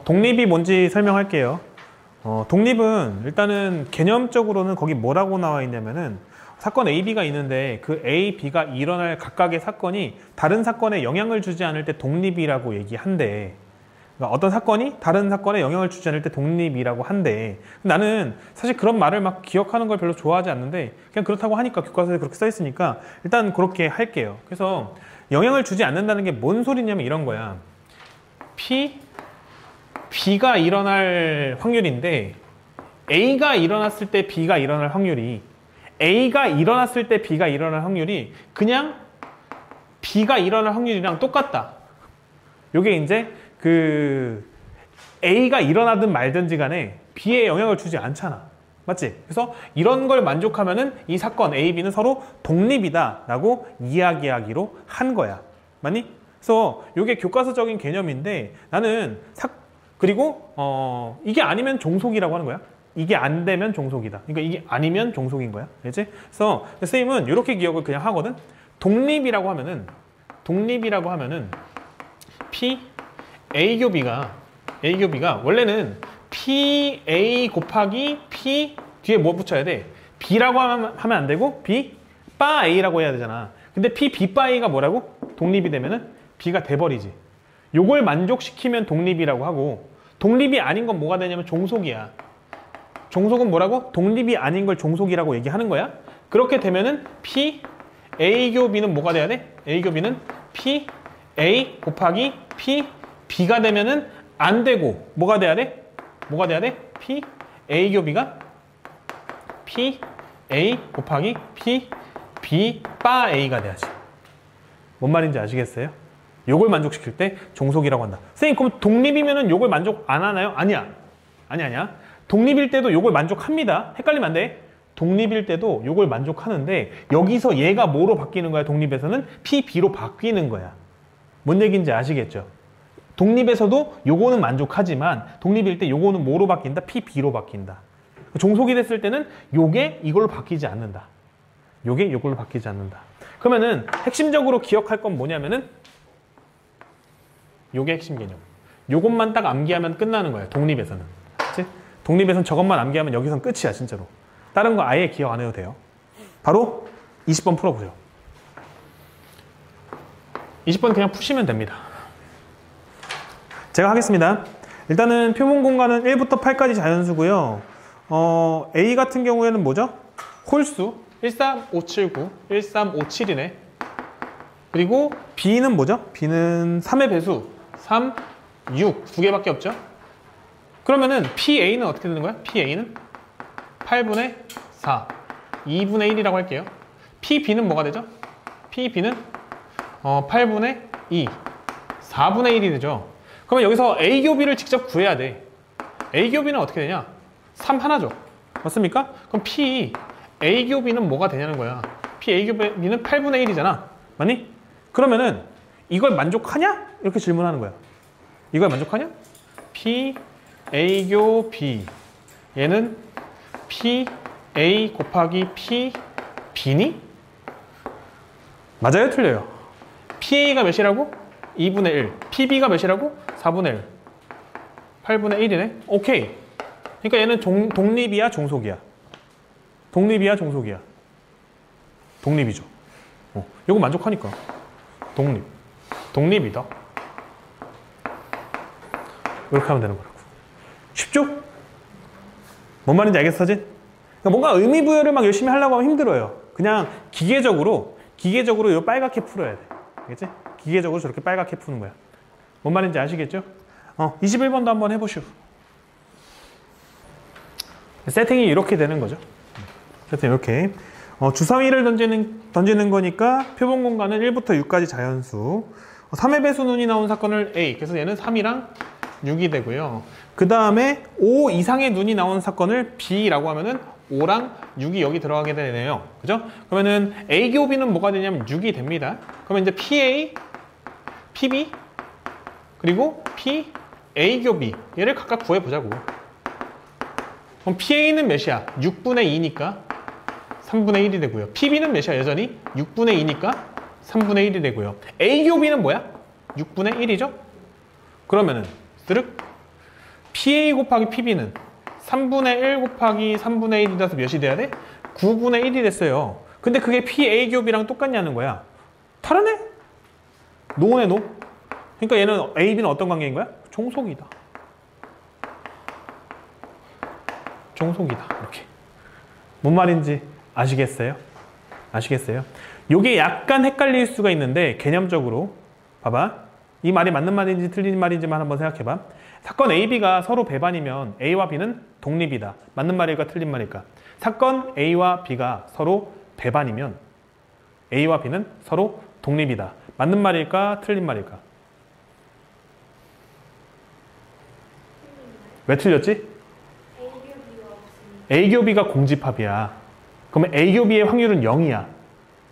독립이 뭔지 설명할게요. 독립은 일단은 개념적으로는 거기 뭐라고 나와 있냐면은 사건 A, B가 있는데 그 A, B가 일어날 각각의 사건이 다른 사건에 영향을 주지 않을 때 독립이라고 얘기한대. 그러니까 어떤 사건이 다른 사건에 영향을 주지 않을 때 독립이라고 한대. 나는 사실 그런 말을 막 기억하는 걸 별로 좋아하지 않는데 그냥 그렇다고 하니까 교과서에 그렇게 써 있으니까 일단 그렇게 할게요. 그래서 영향을 주지 않는다는 게 뭔 소리냐면 이런 거야. B가 일어날 확률인데 A가 일어났을 때 B가 일어날 확률이 A가 일어났을 때 B가 일어날 확률이 그냥 B가 일어날 확률이랑 똑같다. 요게 이제 A가 일어나든 말든지 간에 B에 영향을 주지 않잖아. 맞지? 그래서 이런 걸 만족하면은 이 사건 A, B는 서로 독립이다 라고 이야기하기로 한 거야. 맞니? 그래서 요게 교과서적인 개념인데 나는 그리고 이게 아니면 종속이라고 하는 거야. 이게 안 되면 종속이다. 그러니까 이게 아니면 종속인 거야. 알지? 그래서 선생님은 이렇게 기억을 그냥 하거든. 독립이라고 하면은 P A 교비가 원래는 PA 곱하기 P 뒤에 뭐 붙여야 돼? B라고 하면 안 되고 B 바 A라고 해야 되잖아. 근데 P B 바 A가 뭐라고? 독립이 되면은 B가 돼버리지. 요걸 만족시키면 독립이라고 하고 독립이 아닌 건 뭐가 되냐면 종속이야. 종속은 뭐라고? 독립이 아닌 걸 종속이라고 얘기하는 거야. 그렇게 되면은 P A 교 B는 뭐가 돼야 돼? A 교 B는 P A 곱하기 P B가 되면은 안 되고 뭐가 돼야 돼? P A 교 B가 P A 곱하기 P B 바 A가 돼야지. 뭔 말인지 아시겠어요? 요걸 만족시킬 때 종속이라고 한다. 선생님 그럼 독립이면은 요걸 만족 안 하나요? 아니야. 독립일 때도 요걸 만족합니다. 헷갈리면 안 돼. 독립일 때도 요걸 만족하는데 여기서 얘가 뭐로 바뀌는 거야? 독립에서는 P, B로 바뀌는 거야. 뭔 얘기인지 아시겠죠? 독립에서도 요거는 만족하지만 독립일 때 요거는 뭐로 바뀐다? P, B로 바뀐다. 종속이 됐을 때는 요게 이걸로 바뀌지 않는다. 요게 요걸로 바뀌지 않는다. 그러면은 핵심적으로 기억할 건 뭐냐면은 요게 핵심 개념. 요것만 딱 암기하면 끝나는 거예요. 독립에서는. 그치? 독립에서는 저것만 암기하면 여기선 끝이야 진짜로. 다른 거 아예 기억 안 해도 돼요. 바로 20번 풀어보죠. 20번 그냥 푸시면 됩니다. 제가 하겠습니다. 일단은 표본 공간은 1부터 8까지 자연수고요. A 같은 경우에는 뭐죠? 홀수 13579, 1357이네. 그리고 B는 뭐죠? B는 3의 배수 3, 6 두 개밖에 없죠? 그러면은 PA는 어떻게 되는 거야? PA는 8분의 4, 2분의 1이라고 할게요. PB는 뭐가 되죠? PB는 8분의 2, 4분의 1이 되죠. 그러면 여기서 A 교비를 직접 구해야 돼. A 교비는 어떻게 되냐? 3 하나죠. 맞습니까? 그럼 P A 교비는 뭐가 되냐는 거야. P A 교비는 8분의 1이잖아. 맞니? 그러면은 이걸 만족하냐? 이렇게 질문하는 거야. 이걸 만족하냐? P A 교 B 얘는 P A 곱하기 P B니? 맞아요? 틀려요? PA가 몇이라고? 2분의 1. PB가 몇이라고? 4분의 1. 8분의 1이네? 오케이. 그러니까 얘는 독립이야? 종속이야? 독립이야? 종속이야? 독립이죠. 이거 만족하니까. 독립이다. 이렇게 하면 되는 거라고. 쉽죠? 뭔 말인지 알겠어, 사진? 그러니까 뭔가 의미 부여를 막 열심히 하려고 하면 힘들어요. 그냥 기계적으로 이거 빨갛게 풀어야 돼. 알겠지? 기계적으로 저렇게 빨갛게 푸는 거야. 뭔 말인지 아시겠죠? 21번도 한번 해보시오. 세팅이 이렇게 되는 거죠. 세팅 이렇게. 주사위를 던지는 거니까 표본 공간은 1부터 6까지 자연수. 3의 배수 눈이 나온 사건을 A. 그래서 얘는 3이랑 6이 되고요. 그 다음에 5 이상의 눈이 나온 사건을 B라고 하면은 5랑 6이 여기 들어가게 되네요. 그죠? 그러면은 A 교비는 뭐가 되냐면 6이 됩니다. 그러면 이제 PA, PB, 그리고 P, A 교비. 얘를 각각 구해보자고. 그럼 PA는 몇이야? 6분의 2니까 3분의 1이 되고요. PB는 몇이야? 여전히 6분의 2니까 3분의 1이 되고요. A 교비는 뭐야? 6분의 1이죠? 그러면은 스르륵 PA 곱하기 PB는 3분의 1 곱하기 3분의 1이 돼서 몇이 돼야 돼? 9분의 1이 됐어요. 근데 그게 PA 겹이랑 똑같냐는 거야. 다르네? 노네 노. 그러니까 얘는 A, B는 어떤 관계인 거야? 종속이다. 종속이다. 이렇게. 뭔 말인지 아시겠어요? 아시겠어요? 요게 약간 헷갈릴 수가 있는데 개념적으로 봐봐. 이 말이 맞는 말인지 틀린 말인지만 한번 생각해봐. 사건 A, B가 서로 배반이면 A와 B는 독립이다. 맞는 말일까 틀린 말일까? 사건 A와 B가 서로 배반이면 A와 B는 서로 독립이다. 맞는 말일까 틀린 말일까? 왜 틀렸지? A 교 B가 공집합이야. 그러면 A 교 B의 확률은 0이야.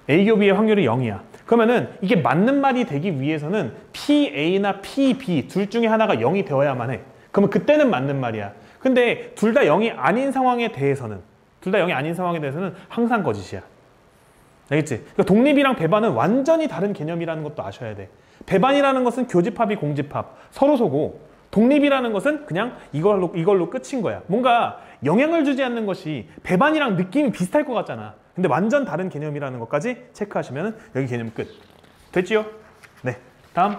A 교 B의 확률이 0이야. 그러면은 이게 맞는 말이 되기 위해서는 PA나 PB 둘 중에 하나가 0이 되어야만 해. 그러면 그때는 맞는 말이야. 근데 둘 다 0이 아닌 상황에 대해서는 항상 거짓이야. 알겠지? 그러니까 독립이랑 배반은 완전히 다른 개념이라는 것도 아셔야 돼. 배반이라는 것은 교집합이 공집합, 서로 소고, 독립이라는 것은 그냥 이걸로 끝인 거야. 뭔가 영향을 주지 않는 것이 배반이랑 느낌이 비슷할 것 같잖아. 근데 완전 다른 개념이라는 것까지 체크하시면 여기 개념 끝. 됐지요? 네. 다음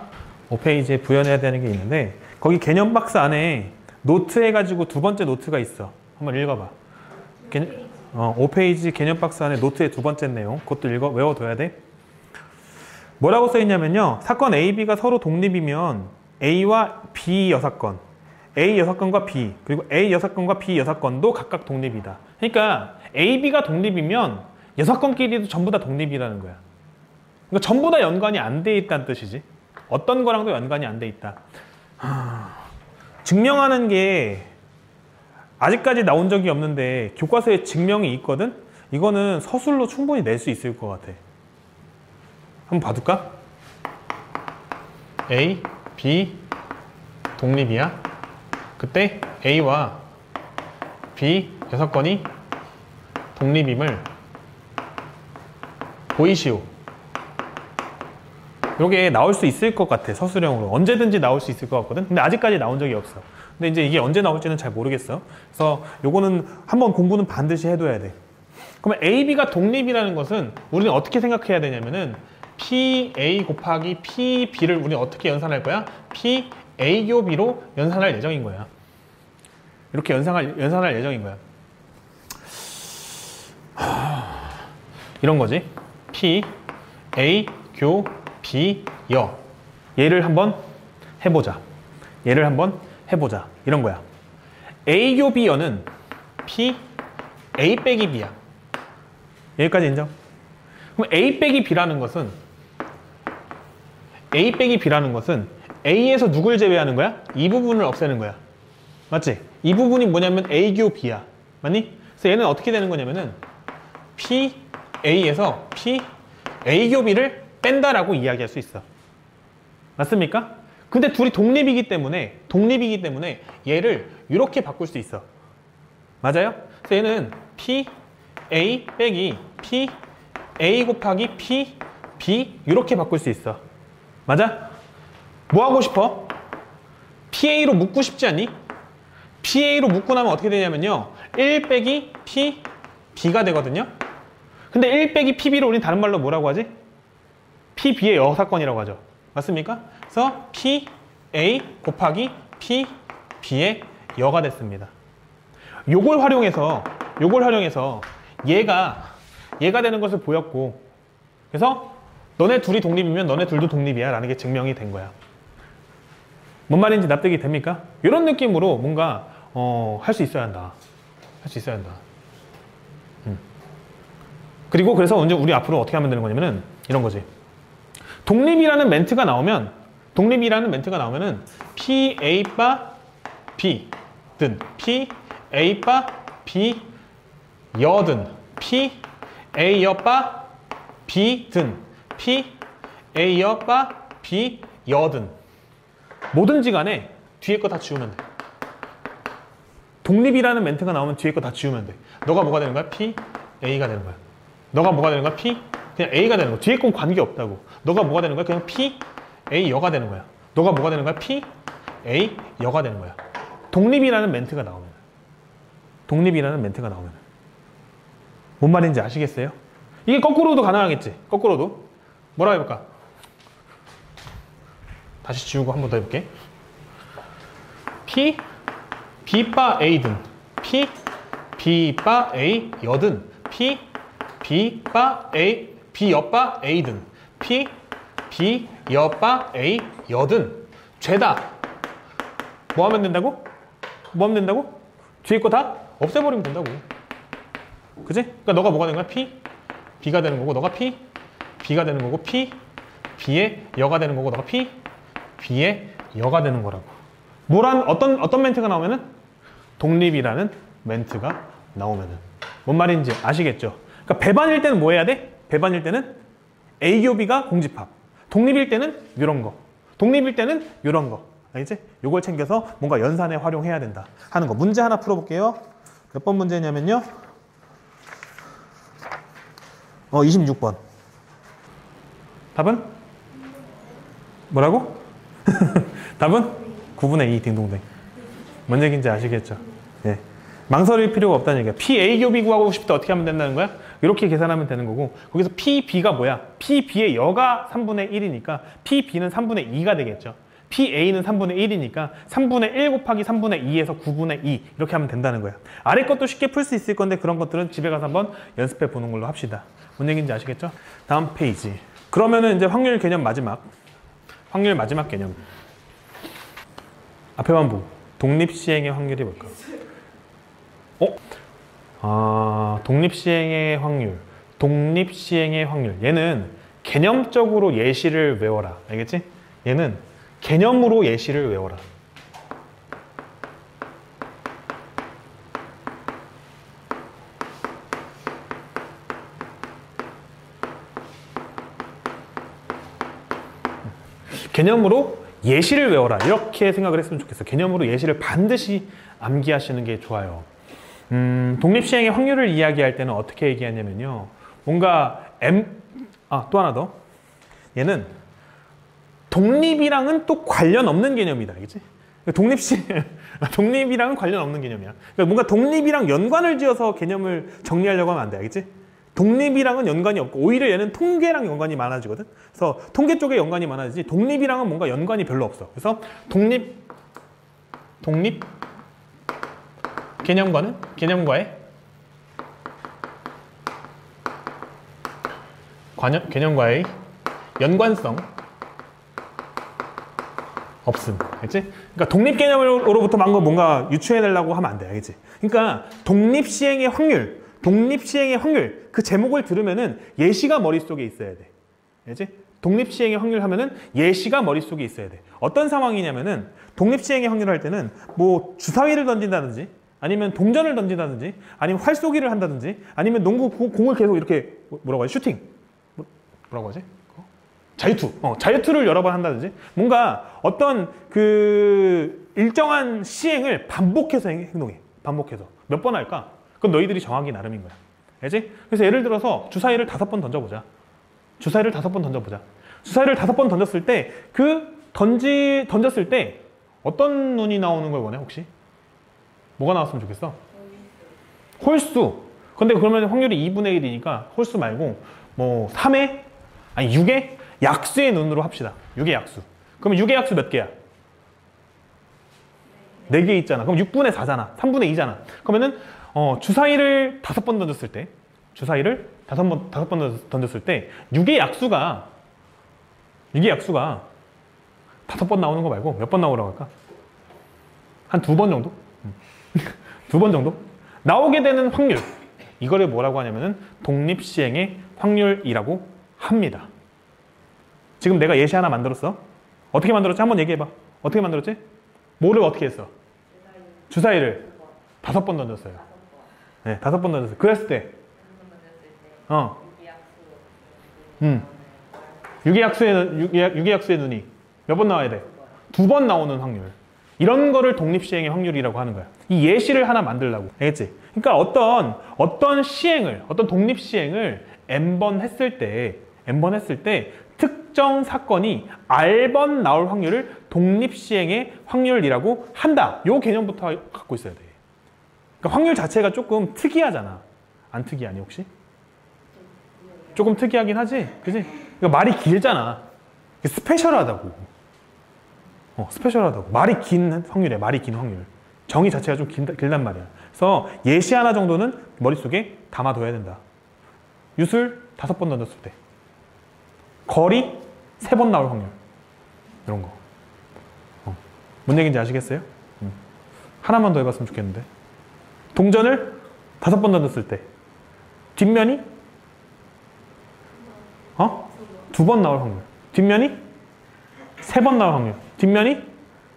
5페이지에 구현해야 되는 게 있는데 거기 개념 박스 안에 노트 해가지고 두 번째 노트가 있어. 한번 읽어봐. 5페이지 개념 박스 안에 노트의 두 번째 내용. 그것도 외워둬야 돼. 뭐라고 써있냐면요. 사건 A, B가 서로 독립이면 A와 B 여사건, A 여사건과 B, 그리고 A 여사건과 B 여사건도 각각 독립이다. 그러니까 A, B가 독립이면 여사건끼리도 전부 다 독립이라는 거야. 그러니까 전부 다 연관이 안 돼 있다는 뜻이지. 어떤 거랑도 연관이 안 돼 있다. 증명하는 게 아직까지 나온 적이 없는데 교과서에 증명이 있거든? 이거는 서술로 충분히 낼 수 있을 것 같아. 한번 봐둘까? A, B 독립이야. 그때 A와 B 여사건이 독립임을 보이시오. 이게 나올 수 있을 것 같아. 서술형으로 언제든지 나올 수 있을 것 같거든. 근데 아직까지 나온 적이 없어. 근데 이제 이게 언제 나올지는 잘 모르겠어. 그래서 요거는 한번 공부는 반드시 해둬야 돼. 그러면 A, B가 독립이라는 것은 우리는 어떻게 생각해야 되냐면은 PA 곱하기 PB를 우리는 어떻게 연산할 거야? PA 교 B로 연산할 예정인 거야. 이렇게 연산할 예정인 거야. 이런 거지. PA 교 B 여. 얘를 한번 해보자. 이런 거야. A 교 B 여는 PA 빼기 B야. 여기까지 인정? 그럼 A 빼기 B라는 것은 A에서 누굴 제외하는 거야? 이 부분을 없애는 거야. 맞지? 이 부분이 뭐냐면 A 교 B야. 맞니? 그래서 얘는 어떻게 되는 거냐면은 PA에서 PA 교 B를 뺀다라고 이야기할 수 있어. 맞습니까? 근데 둘이 독립이기 때문에 얘를 이렇게 바꿀 수 있어. 맞아요? 그래서 얘는 PA 빼기 PA 곱하기 PB 이렇게 바꿀 수 있어. 맞아? 뭐 하고 싶어? PA로 묶고 싶지 않니? PA로 묶고 나면 어떻게 되냐면요. 1 빼기 PB가 되거든요. 근데 1 빼기 PB를 우린 다른 말로 뭐라고 하지? PB의 여사건이라고 하죠. 맞습니까? 그래서 PA 곱하기 PB의 여가 됐습니다. 요걸 활용해서 얘가 되는 것을 보였고, 그래서 너네 둘이 독립이면 너네 둘도 독립이야 라는 게 증명이 된 거야. 뭔 말인지 납득이 됩니까? 이런 느낌으로 뭔가 할 수 있어야 한다. 그리고 그래서 우리 앞으로 어떻게 하면 되는 거냐면은 이런 거지. 독립이라는 멘트가 나오면은 PA 바 B 든 PA 바 B 여든 PA 여 바 B 든 PA 여 바 B 여든 뭐든지 간에 뒤에 거 다 지우면 돼. 독립이라는 멘트가 나오면 뒤에 거 다 지우면 돼. 너가 뭐가 되는 거야? PA가 되는 거야. 너가 뭐가 되는 거야? 그냥 A가 되는 거야. 뒤에 건 관계 없다고. 너가 뭐가 되는 거야? 그냥 PA 여가 되는 거야. 너가 뭐가 되는 거야? PA 여가 되는 거야. 독립이라는 멘트가 나오면. 독립이라는 멘트가 나오면. 뭔 말인지 아시겠어요? 이게 거꾸로도 가능하겠지. 거꾸로도. 뭐라고 해볼까? 다시 지우고 한 번 더 해볼게. P, B바 A든 P, B바 A 여든 P, B바 A, B 옆바 A든 P, B 옆바 A 여든 죄다. 뭐 하면 된다고? 뭐 하면 된다고? 뒤에 거 다 없애버리면 된다고. 그지? 그러니까 너가 뭐가 되는 거야? P, B가 되는 거고 너가 P, B가 되는 거고 P, B의 여가 되는 거고 너가 P, B의 여가 되는 거라고. 어떤 멘트가 나오면은? 독립이라는 멘트가 나오면은. 뭔 말인지 아시겠죠? 그러니까 배반일 때는 뭐 해야 돼? 배반일 때는 A 교비가 공집합. 독립일 때는 이런 거. 독립일 때는 이런 거. 알겠지? 요걸 챙겨서 뭔가 연산에 활용해야 된다 하는 거. 문제 하나 풀어볼게요. 몇 번 문제냐면요. 26번. 답은? 뭐라고? 답은? 9분의 2 딩동댕. 뭔 얘기인지 아시겠죠? 예. 망설일 필요가 없다는 얘기야. PA 교비 구하고 싶을 때 어떻게 하면 된다는 거야? 이렇게 계산하면 되는 거고 거기서 PB가 뭐야? PB의 여가 3분의 1이니까 PB는 3분의 2가 되겠죠. PA는 3분의 1이니까 3분의 1 곱하기 3분의 2에서 9분의 2 이렇게 하면 된다는 거야. 아래 것도 쉽게 풀 수 있을 건데 그런 것들은 집에 가서 한번 연습해 보는 걸로 합시다. 뭔 얘기인지 아시겠죠? 다음 페이지. 그러면은 이제 확률 개념 마지막. 확률 마지막 개념. 앞에만 보고 독립시행의 확률이 뭘까? 독립시행의 확률. 독립시행의 확률. 얘는 개념적으로 예시를 외워라. 알겠지? 얘는 개념으로 예시를 외워라. 개념으로 예시를 외워라. 이렇게 생각을 했으면 좋겠어. 개념으로 예시를 반드시 암기하시는 게 좋아요. 독립시행의 확률을 이야기할 때는 어떻게 얘기하냐면요. 뭔가 또 하나 더. 얘는 독립이랑은 또 관련 없는 개념이다. 알겠지? 독립이랑은 관련 없는 개념이야. 그러니까 뭔가 독립이랑 연관을 지어서 개념을 정리하려고 하면 안 돼. 알겠지? 독립이랑은 연관이 없고 오히려 얘는 통계랑 연관이 많아지거든. 그래서 통계 쪽에 연관이 많아지지 독립이랑은 뭔가 연관이 별로 없어. 그래서 독립 개념과의 개념과의 연관성 없음. 알겠지? 그러니까 독립 개념으로부터 뭔가 유추해내려고 하면 안 돼. 알겠지? 그러니까 독립시행의 확률 그 제목을 들으면은 예시가 머릿속에 있어야 돼. 알겠지? 독립시행의 확률 하면은 예시가 머릿속에 있어야 돼. 어떤 상황이냐면은 독립시행의 확률 할 때는 뭐 주사위를 던진다든지 아니면 동전을 던진다든지 아니면 활쏘기를 한다든지 아니면 농구 공을 계속 이렇게 뭐라고 하지? 슈팅. 뭐라고 하지? 자유투를 여러 번 한다든지 뭔가 어떤 그 일정한 시행을 반복해서 행동해. 반복해서. 몇 번 할까? 그건 너희들이 정하기 나름인 거야. 알지? 그래서 예를 들어서 주사위를 5번 던져보자. 주사위를 5번 던졌을 때 던졌을 때 어떤 눈이 나오는 걸 원해 혹시? 뭐가 나왔으면 좋겠어? 홀수. 근데 그러면 확률이 2분의 1이니까 홀수 말고 뭐 3의? 아니 6의? 약수의 눈으로 합시다. 6의 약수. 그러면 6의 약수 몇 개야? 4개 있잖아. 그럼 6분의 4잖아. 3분의 2잖아. 그러면은 주사위를 5번 던졌을 때 5번 던졌을 때 6의 약수가 5번 나오는 거 말고 몇 번 나오라고 할까? 한 2번 정도? 2번 정도? 나오게 되는 확률. 이거를 뭐라고 하냐면은 독립시행의 확률이라고 합니다. 지금 내가 예시 하나 만들었어. 어떻게 만들었지? 한번 얘기해봐. 어떻게 만들었지? 뭐를 어떻게 했어? 주사위를 5번 던졌어요. 네, 5번 던졌어요. 그랬을 때 6의 약수의 눈이 몇 번 나와야 돼? 2번 나오는 확률. 이런 거를 독립시행의 확률이라고 하는 거야. 이 예시를 하나 만들려고. 알겠지? 그러니까 어떤 독립시행을 n번 했을 때 특정 사건이 R번 나올 확률을 독립시행의 확률이라고 한다. 요 개념부터 갖고 있어야 돼. 그러니까 확률 자체가 조금 특이하잖아. 안 특이하니 혹시? 조금 특이하긴 하지? 그지? 그러니까 말이 길잖아. 스페셜하다고. 스페셜하다고. 말이 긴 확률이야. 말이 긴 확률. 정의 자체가 좀 길단 말이야. 그래서 예시 하나 정도는 머릿속에 담아둬야 된다. 유술 5번 던졌을 때. 거리 3번 나올 확률. 이런 거. 뭔 얘기인지 아시겠어요? 하나만 더 해봤으면 좋겠는데. 동전을 5번 던졌을 때. 뒷면이 2번 나올 확률. 뒷면이 3번 나올 확률. 뒷면이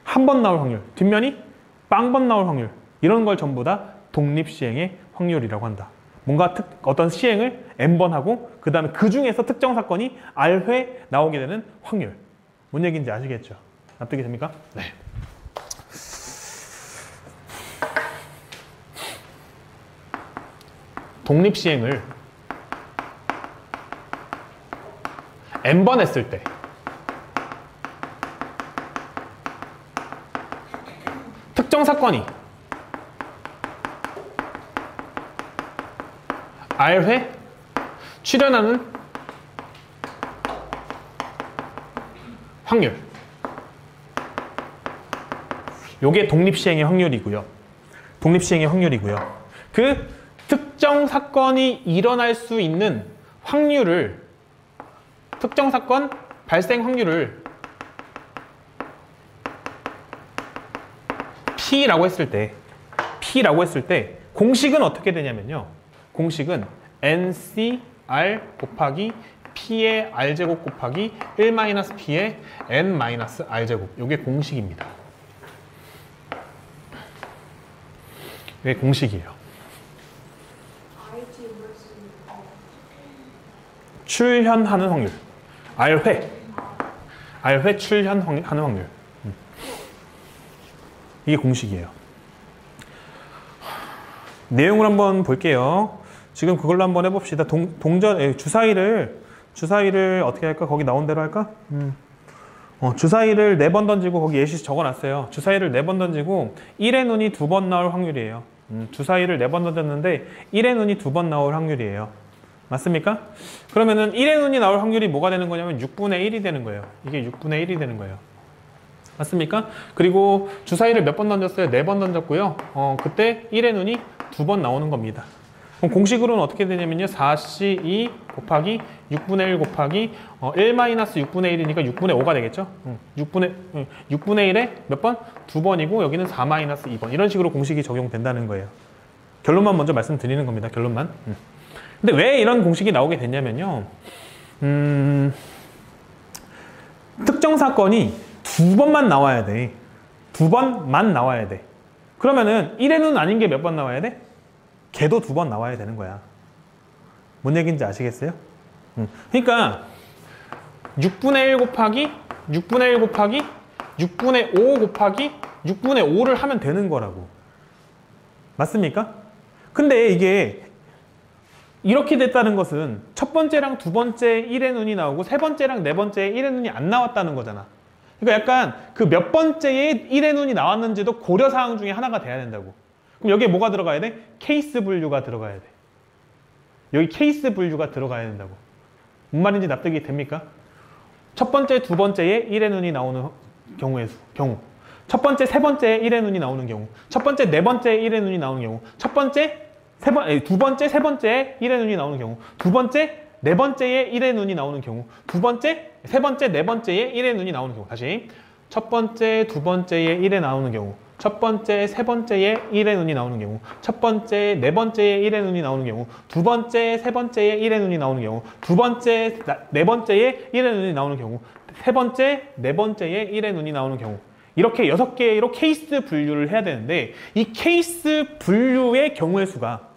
1번 나올 확률. 뒷면이 빵번 나올 확률. 이런 걸 전부 다 독립시행의 확률이라고 한다. 뭔가 어떤 시행을 n번 하고 그 다음에 그 중에서 특정 사건이 R회 나오게 되는 확률. 뭔 얘기인지 아시겠죠? 납득이 됩니까? 네. 독립시행을 n번 했을 때 특정 사건이 R회 출현하는 확률. 요게 독립시행의 확률이고요. 독립시행의 확률이고요. 그 특정 사건이 일어날 수 있는 확률을, 특정 사건 발생 확률을 P라고 했을 때 공식은 어떻게 되냐면요. 공식은 NCR 곱하기 P의 R제곱 곱하기 1-P의 N-R제곱. 이게 공식입니다. 이게 공식이에요. 출현하는 확률. R회 출현하는 확률. 이게 공식이에요. 내용을 한번 볼게요. 지금 그걸로 한번 해봅시다. 주사위를 어떻게 할까? 거기 나온 대로 할까? 주사위를 4번 던지고 거기 예시 적어놨어요. 주사위를 4번 던지고 1의 눈이 2번 나올 확률이에요. 주사위를 4번 던졌는데 1의 눈이 2번 나올 확률이에요. 맞습니까? 그러면은 1의 눈이 나올 확률이 뭐가 되는 거냐면 6분의 1이 되는 거예요. 이게 6분의 1이 되는 거예요. 맞습니까? 그리고 주사위를 몇 번 던졌어요? 4번 던졌고요. 그때 1의 눈이 2번 나오는 겁니다. 그럼 공식으로는 어떻게 되냐면요. 4C2 곱하기 6분의 1 곱하기 1-6분의 1이니까 6분의 5가 되겠죠? 6분의 1에 몇 번? 2번이고 여기는 4-2번. 이런 식으로 공식이 적용된다는 거예요. 결론만 먼저 말씀드리는 겁니다. 결론만. 근데 왜 이런 공식이 나오게 됐냐면요. 특정 사건이 2번만 나와야 돼. 2번만 나와야 돼. 그러면은 1에는 아닌 게 몇 번 나와야 돼? 걔도 2번 나와야 되는 거야. 뭔 얘기인지 아시겠어요? 그러니까 6분의 1 곱하기 6분의 1 곱하기 6분의 5 곱하기 6분의 5를 하면 되는 거라고. 맞습니까? 근데 이게 이렇게 됐다는 것은 첫 번째랑 두 번째 1의 눈이 나오고 세 번째랑 네 번째 1의 눈이 안 나왔다는 거잖아. 그러니까 약간 그 몇 번째에 1의 눈이 나왔는지도 고려사항 중에 하나가 돼야 된다고. 그럼 여기에 뭐가 들어가야 돼? 케이스 분류가 들어가야 돼. 여기 케이스 분류가 들어가야 된다고. 뭔 말인지 납득이 됩니까? 첫 번째, 두 번째에 1의 눈이 나오는 경우. 첫 번째, 세 번째에 1의 눈이 나오는 경우. 첫 번째, 네 번째에 1의 눈이 나오는 경우. 두 번째, 세 번째에 1의 눈이 나오는 경우. 두 번째, 네 번째에 1의 눈이 나오는 경우. 두 번째, 세 번째, 네 번째에 1의 눈이 나오는 경우. 다시. 첫 번째, 두 번째에 1에 나오는 경우. 첫 번째, 세 번째에 1의 눈이 나오는 경우. 첫 번째, 네 번째에 1의 눈이 나오는 경우. 두 번째, 세 번째에 1의 눈이 나오는 경우. 두 번째, 네 번째에 1의 눈이 나오는 경우. 세 번째, 네 번째에 1의 눈이 나오는 경우. 이렇게 6개로 케이스 분류를 해야 되는데 이 케이스 분류의 경우의 수가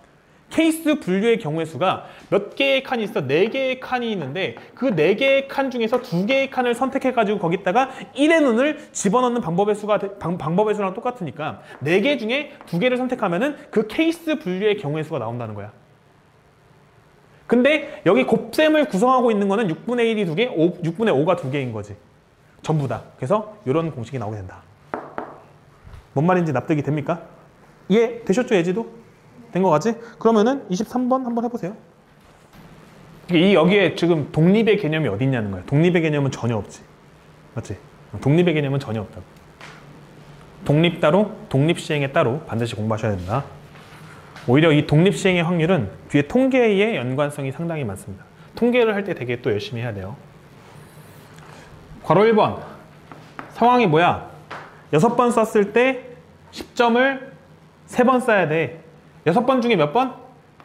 몇 개의 칸이 있어? 4개의 칸이 있는데 그 4개의 칸 중에서 2개의 칸을 선택해가지고 거기다가 1의 눈을 집어넣는 방법의 수랑 똑같으니까 4개 중에 2개를 선택하면은 그 케이스 분류의 경우의 수가 나온다는 거야. 근데 여기 곱셈을 구성하고 있는 거는 6분의 1이 2개, 6분의 5가 2개인 거지. 전부 다. 그래서 이런 공식이 나오게 된다. 뭔 말인지 납득이 됩니까? 이해 되셨죠, 예지도? 된 거 같지? 그러면은 23번 한번 해보세요. 여기에 지금 독립의 개념이 어디 있냐는 거야. 독립의 개념은 전혀 없지. 맞지? 독립의 개념은 전혀 없다고. 독립 따로, 독립시행에 따로 반드시 공부하셔야 된다. 오히려 이 독립시행의 확률은 뒤에 통계의 연관성이 상당히 많습니다. 통계를 할 때 되게 또 열심히 해야 돼요. 괄호 1번. 상황이 뭐야? 6번 썼을 때 10점을 3번 써야 돼. 6번 중에 몇 번?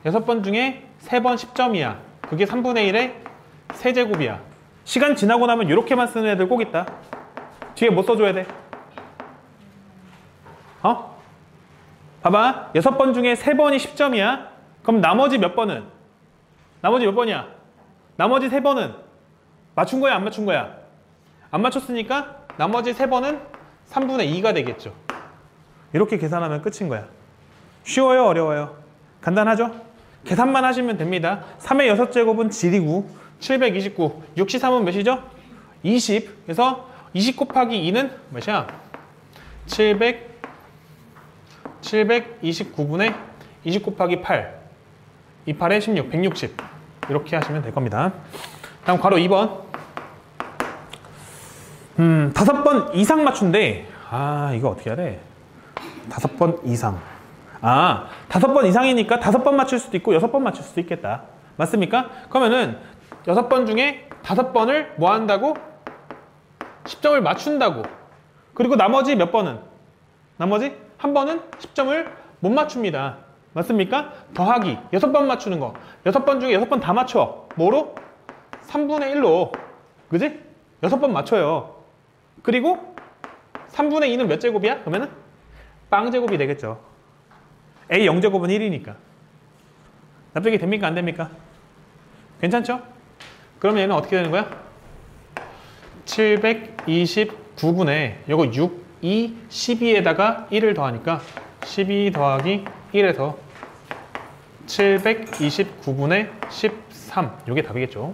6번 중에 3번 10점이야. 그게 3분의 1의 세제곱이야. 시간 지나고 나면 이렇게만 쓰는 애들 꼭 있다. 뒤에 뭐 써줘야 돼? 봐봐. 6번 중에 3번이 10점이야. 그럼 나머지 몇 번은? 나머지 몇 번이야? 나머지 3번은? 맞춘 거야, 안 맞춘 거야? 안 맞췄으니까 나머지 3번은 3분의 2가 되겠죠. 이렇게 계산하면 끝인 거야. 쉬워요, 어려워요? 간단하죠? 계산만 하시면 됩니다. 3의 6제곱은 질이고 729. 63은 몇이죠? 20. 그래서 20 곱하기 2는 몇이야? 729분의 20 곱하기 8. 28에 16, 160. 이렇게 하시면 될 겁니다. 다음 괄호 2번. 5번 이상 맞춘대. 이거 어떻게 해야 돼? 5번 이상. 5번 이상이니까 5번 맞출 수도 있고 6번 맞출 수도 있겠다. 맞습니까? 그러면은 6번 중에 5번을 뭐 한다고? 10점을 맞춘다고. 그리고 나머지 몇 번은? 나머지 한 번은 10점을 못 맞춥니다. 맞습니까? 더하기 6번 맞추는 거. 6번 중에 6번 다 맞춰. 뭐로? 3분의 1로. 그지? 6번 맞춰요. 그리고 3분의 2는 몇 제곱이야? 그러면은 빵제곱이 되겠죠. A 0제곱은 1이니까. 납득이 됩니까? 안 됩니까? 괜찮죠? 그러면 얘는 어떻게 되는 거야? 729분의 요거 6, 2, 12에다가 1을 더하니까 12 더하기 1에서 729분의 13. 요게 답이겠죠.